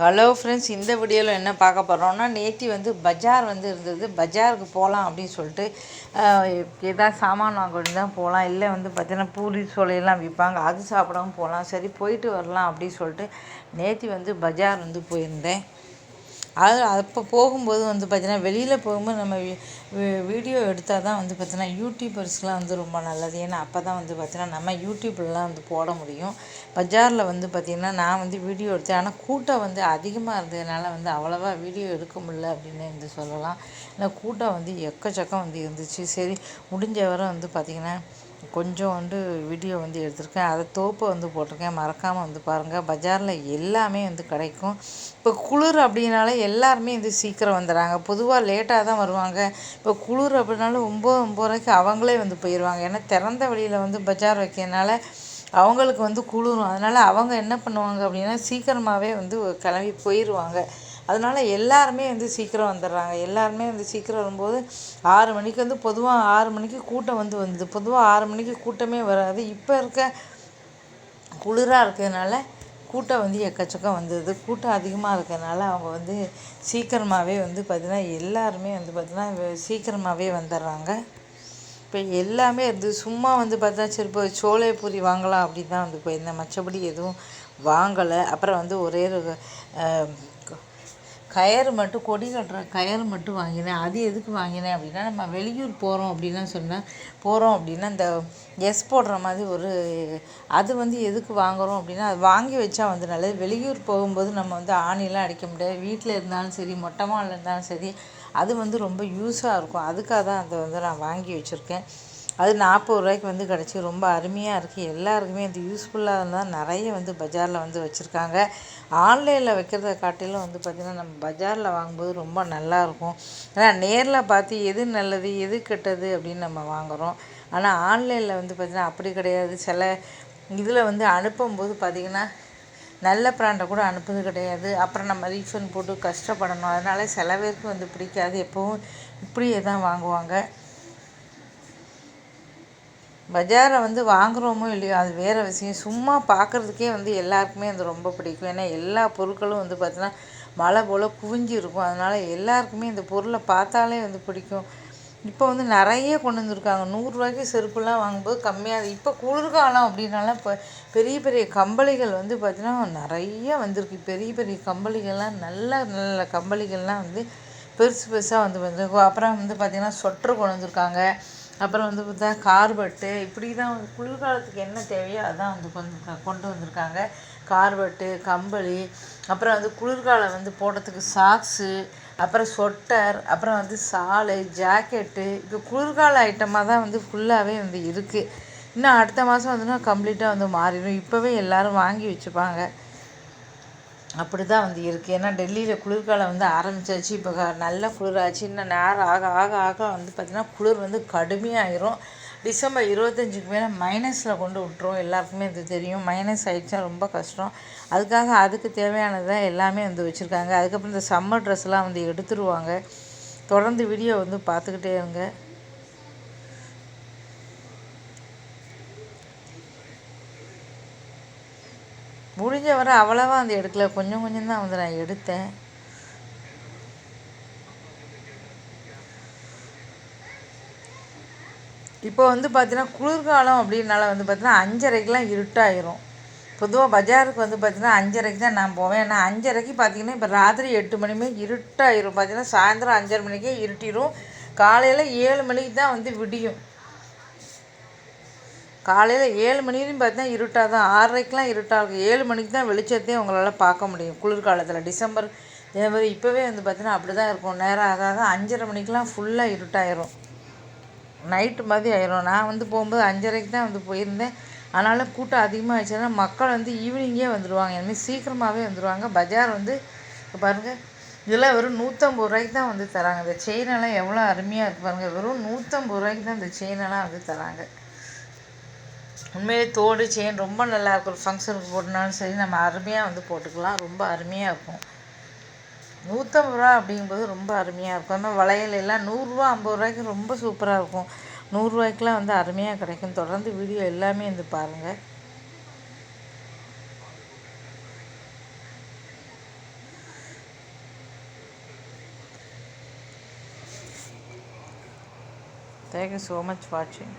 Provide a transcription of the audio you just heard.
Hello friends, இந்த வீடியோவில் என்ன பார்க்க போகிறோம்னா, நேற்று வந்து பஜார் வந்து இருந்தது. பஜாருக்கு போகலாம் அப்படின்னு சொல்லிட்டு ஏதாவது சாமான் வாங்கிட்டு தான் போகலாம். இல்லை வந்து பார்த்தீங்கன்னா பூரி சோலையெல்லாம் விற்பாங்க, அது சாப்பிடாமல் போகலாம். சரி போயிட்டு வரலாம் அப்படின்னு சொல்லிட்டு நேற்று வந்து பஜார் வந்து போயிருந்தேன். அப்போ போகும்போது வந்து பார்த்திங்கன்னா வெளியில் போகும்போது நம்ம வீடியோ எடுத்தால் தான் வந்து பார்த்திங்கன்னா யூடியூபர்ஸ்லாம் வந்து ரொம்ப நல்லது. ஏன்னா அப்போ தான் வந்து பார்த்திங்கன்னா நம்ம யூடியூப்லலாம் வந்து போட முடியும். பஜாரில் வந்து பார்த்திங்கன்னா நான் வந்து வீடியோ எடுத்தேன். ஆனால் கூட்டம் வந்து அதிகமாக இருந்ததுனால வந்து அவ்வளோவா வீடியோ எடுக்க முடியல அப்படின்னு வந்து சொல்லலாம். ஏன்னா கூட்டம் வந்து எக்கச்சக்கம் வந்து இருந்துச்சு. சரி முடிஞ்ச வரை வந்து பார்த்திங்கன்னா கொஞ்சம் வந்து வீடியோ வந்து எடுத்திருக்கேன். அதை தோப்பை வந்து போட்டிருக்கேன். மறக்காமல் வந்து பாருங்கள். பஜாரில் எல்லாமே வந்து கிடைக்கும். இப்போ குளிர் அப்படின்னாலே எல்லாருமே வந்து சீக்கிரம் வந்துடுறாங்க. பொதுவாக லேட்டாக தான் வருவாங்க. இப்போ குளிர் அப்படின்னாலும் 9:30க்கு அவங்களே வந்து போயிடுவாங்க. ஏன்னா திறந்த வெளியில் வந்து பஜார் வைக்கிறதுனால அவங்களுக்கு வந்து குளிரும். அதனால் அவங்க என்ன பண்ணுவாங்க அப்படின்னா சீக்கிரமாகவே வந்து கிளம்பி போயிடுவாங்க. அதனால் எல்லாருமே வந்து சீக்கிரம் வந்துடுறாங்க. எல்லாருமே வந்து சீக்கிரம் வரும்போது 6 மணிக்கு வந்து பொதுவாக 6 மணிக்கு கூட்டம் வந்து வந்தது. பொதுவாக 6 மணிக்கு கூட்டமே வராது. இப்போ இருக்க குளிராக இருக்கிறதுனால கூட்டம் வந்து எக்கச்சக்கம் வந்தது. கூட்டம் அதிகமாக இருக்கிறதுனால அவங்க வந்து சீக்கிரமாகவே வந்து பார்த்திங்கன்னா எல்லாருமே வந்து பார்த்திங்கன்னா சீக்கிரமாகவே வந்துடுறாங்க. இப்போ எல்லாமே இருந்து சும்மா வந்து பார்த்தா சரி இப்போ சோலை பூரி வாங்கலாம் அப்படின்னு தான் வந்து போயிருந்தேன். மற்றபடி எதுவும் வாங்கலை. அப்புறம் வந்து ஒரே ஒரு கயிறு மட்டும், கொடி கட்டுற கயிறு மட்டும் வாங்கினேன். அது எதுக்கு வாங்கினேன் அப்படின்னா, நம்ம வெளியூர் போகிறோம் அப்படின்னா போகிறோம் அப்படின்னா இந்த எஸ் போடுற மாதிரி அது வந்து எதுக்கு வாங்குகிறோம் அப்படின்னா, அது வாங்கி வச்சா வந்து நல்லது. வெளியூர் போகும்போது நம்ம வந்து ஆணிலாம் அடிக்க முடியாது. வீட்டில் இருந்தாலும் சரி, மொட்டை மாடில் இருந்தாலும் சரி, அது வந்து ரொம்ப யூஸாக இருக்கும். அதுக்காக தான் அதை வந்து நான் வாங்கி வச்சுருக்கேன். அது 40 ரூபாய்க்கு வந்து கிடச்சி ரொம்ப அருமையாக இருக்குது. எல்லாருக்குமே அது யூஸ்ஃபுல்லாக இருந்தால் நிறைய வந்து பஜாரில் வந்து வச்சுருக்காங்க. ஆன்லைனில் வைக்கிறத காட்டிலும் வந்து பார்த்திங்கன்னா நம்ம பஜாரில் வாங்கும்போது ரொம்ப நல்லாயிருக்கும். ஏன்னா நேரில் பார்த்து எது நல்லது எது கெட்டது அப்படின்னு நம்ம வாங்குகிறோம். ஆனால் ஆன்லைனில் வந்து பார்த்திங்கன்னா அப்படி கிடையாது. சில இதில் வந்து அனுப்பும்போது பார்த்திங்கன்னா நல்ல ப்ராண்டை கூட அனுப்புறது கிடையாது. அப்புறம் நம்ம ரீஃபண்ட் போட்டு கஷ்டப்படணும். அதனால சில பேருக்கு வந்து பிடிக்காது. எப்போவும் இப்படியே தான் வாங்குவாங்க. பஜாரை வந்து வாங்குகிறோமோ இல்லையோ அது வேறு விஷயம். சும்மா பார்க்குறதுக்கே வந்து எல்லாருக்குமே வந்து ரொம்ப பிடிக்கும். ஏன்னா எல்லா பொருட்களும் வந்து பார்த்தீங்கன்னா மழை போல் குவிஞ்சு இருக்கும். அதனால் எல்லாருக்குமே இந்த பொருளை பார்த்தாலே வந்து பிடிக்கும். இப்போ வந்து நிறைய கொண்டு வந்துருக்காங்க. 100 ரூபாய்க்கு செருப்புலாம் வாங்கும்போது கம்மியாக. இப்போ குளிர்காலம் அப்படின்னால இப்போ பெரிய பெரிய கம்பளிகள் வந்து பார்த்திங்கன்னா நிறைய வந்திருக்கு. பெரிய பெரிய கம்பளிகள்லாம் நல்ல நல்ல கம்பளிகள்லாம் வந்து பெருசு பெருசாக வந்துருக்கும். அப்புறம் வந்து பார்த்திங்கன்னா சொட்டர் கொண்டு வந்திருக்காங்க. அப்புறம் வந்து பார்த்தா கார்பெட்டு, இப்படி தான் குளிர்காலத்துக்கு என்ன தேவையோ அதான் வந்து கொண்டு வந்திருக்காங்க. கார்பெட்டு, கம்பளி, அப்புறம் வந்து குளிர்காலம் வந்து போடுறதுக்கு சாக்ஸு, அப்புறம் சொட்டர், அப்புறம் வந்து ஷாலு, ஜாக்கெட்டு. இப்போ குளிர்கால ஐட்டமாக தான் வந்து ஃபுல்லாகவே வந்து இருக்குது. இன்னும் அடுத்த மாதம் வந்துன்னா கம்ப்ளீட்டாக வந்து மாறிடும். இப்போவே எல்லோரும் வாங்கி வச்சுப்பாங்க. அப்படி தான் வந்து இருக்குது. ஏன்னா டெல்லியில் குளிர்காலம் வந்து ஆரம்பிச்சாச்சு. இப்போ நல்ல குளிராச்சு. இன்னும் நேரம் ஆக ஆக ஆக வந்து பார்த்திங்கன்னா குளிர் வந்து கடுமையாயிரும். டிசம்பர் 25க்கு மேலே மைனஸில் கொண்டு விட்டுரும். எல்லாருக்குமே இது தெரியும். மைனஸ் ஆகிடுச்சா ரொம்ப கஷ்டம். அதுக்காக அதுக்கு தேவையானதான் எல்லாமே வந்து வச்சுருக்காங்க. அதுக்கப்புறம் இந்த சம்மர் ட்ரெஸ்லாம் வந்து எடுத்துருவாங்க. தொடர்ந்து வீடியோ வந்து பார்த்துக்கிட்டே இருங்க. முடிஞ்ச வரை அவ்வளோவா வந்து எடுக்கல. கொஞ்சம் கொஞ்சம் தான் வந்து நான் எடுத்தேன். இப்போ வந்து பார்த்தீங்கன்னா குளிர்காலம் அப்படின்னால வந்து பார்த்தீங்கன்னா 5:30க்கெலாம் இருட்டாயிரும். பொதுவாக பஜாருக்கு வந்து பார்த்தீங்கன்னா 5:30க்கு தான் நான் போவேன். ஏன்னா 5:30க்கு பார்த்தீங்கன்னா இப்போ ராத்திரி 8 மணிமே இருட்டாயிரும். பார்த்தீங்கன்னா சாயந்தரம் 5:30 மணிக்கே இருட்டிடும். காலையில் 7 மணிக்கு தான் வந்து விடியும். காலையில் 7 மணின்னு பார்த்தீங்கன்னா இருட்டாக தான். 6:30க்கெலாம் இருட்டாக இருக்கும். 7 மணிக்கு தான் வெளிச்சத்தையும் உங்களால் பார்க்க முடியும். குளிர்காலத்தில் டிசம்பர் ஜனவரி இப்போவே வந்து பார்த்தீங்கன்னா அப்படி தான் இருக்கும். நேரம் ஆக ஆக 5:30 மணிக்கெலாம் ஃபுல்லாக இருட்டாயிரும். நைட்டு மாதிரி ஆயிரும். நான் வந்து போகும்போது 5:30க்கு தான் வந்து போயிருந்தேன். அதனால் கூட்டம் அதிகமாக ஆயிடுச்சுன்னா மக்கள் வந்து ஈவினிங்கே வந்துடுவாங்க. இனிமேல் சீக்கிரமாகவே வந்துடுவாங்க. பஜார் வந்து இப்போ பாருங்கள், இதெல்லாம் வெறும் 150 ரூபாய்க்கு தான் வந்து தராங்க. இந்த செயினெல்லாம் எவ்வளோ அருமையாக இருக்குது பாருங்கள். வெறும் 150 ரூபாய்க்கு தான் இந்த செயினெல்லாம் வந்து தராங்க. உண்மையிலே தோடு செயின் ரொம்ப நல்லாயிருக்கும். ஒரு ஃபங்க்ஷனுக்கு போட்டனாலும் சரி நம்ம அருமையாக வந்து போட்டுக்கலாம். ரொம்ப அருமையாக இருக்கும். 150 ரூபா அப்படிங்கும்போது ரொம்ப அருமையாக இருக்கும். ஆனால் வளையல் எல்லாம் 100 ரூபா 50 ரூபாய்க்கு ரொம்ப சூப்பராக இருக்கும். 100 ரூபாய்க்குலாம் வந்து அருமையாக கிடைக்கும். தொடர்ந்து வீடியோ எல்லாமே வந்து பாருங்கள். தேங்க்யூ ஸோ மச் வாட்சிங்.